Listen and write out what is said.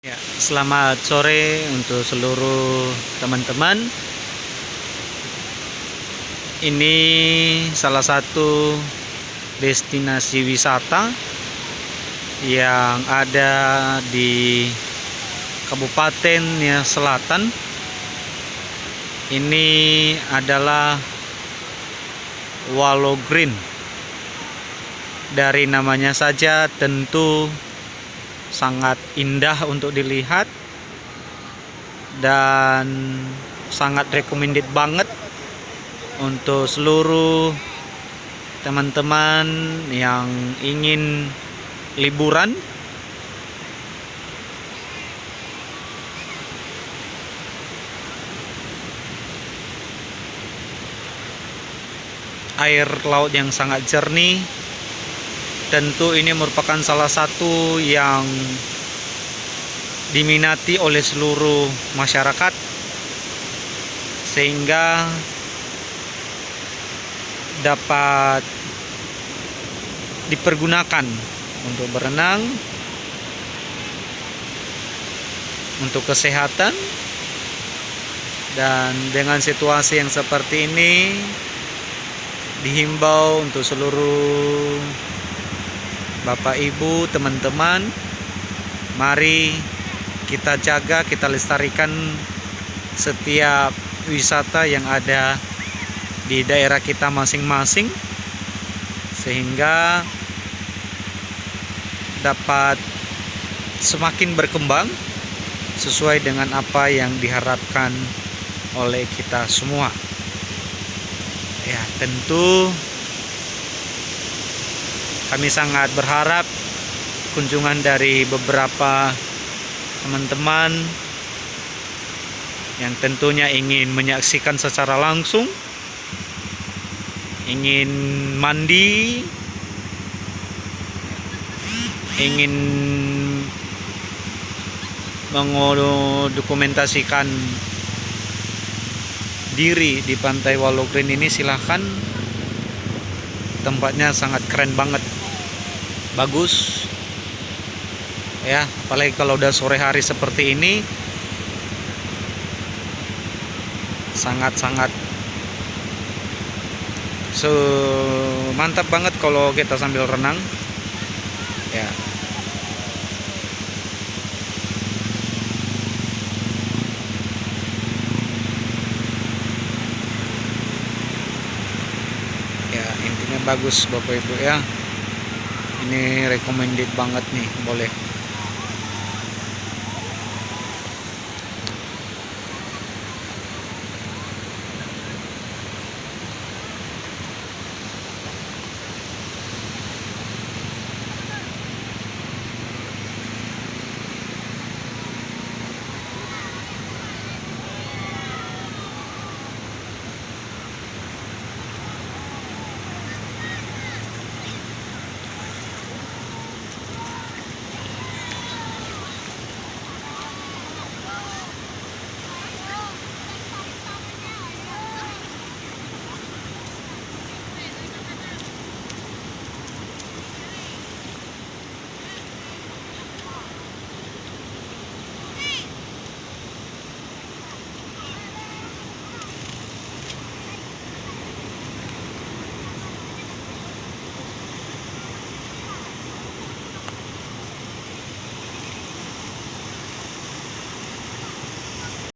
Ya, selamat sore untuk seluruh teman-teman. Ini salah satu destinasi wisata yang ada di Kabupaten Nia Selatan. Ini adalah Wallow Green. Dari namanya saja tentu sangat indah untuk dilihat dan sangat recommended banget untuk seluruh teman-teman yang ingin liburan. Air laut yang sangat jernih. Tentu ini merupakan salah satu yang diminati oleh seluruh masyarakat, sehingga dapat dipergunakan untuk berenang, untuk kesehatan. Dan dengan situasi yang seperti ini, dihimbau untuk seluruh Bapak Ibu, teman-teman, mari kita jaga, kita lestarikan setiap wisata yang ada di daerah kita masing-masing, sehingga dapat semakin berkembang sesuai dengan apa yang diharapkan oleh kita semua. Ya, tentu kami sangat berharap kunjungan dari beberapa teman-teman yang tentunya ingin menyaksikan secara langsung, ingin mandi, ingin mendokumentasikan diri di Pantai Wallow Green ini, silahkan. Tempatnya sangat keren banget, bagus ya, apalagi kalau udah sore hari seperti ini, sangat-sangat mantap banget kalau kita sambil renang ya. Ya, intinya bagus Bapak Ibu ya. Ini recommended banget nih, boleh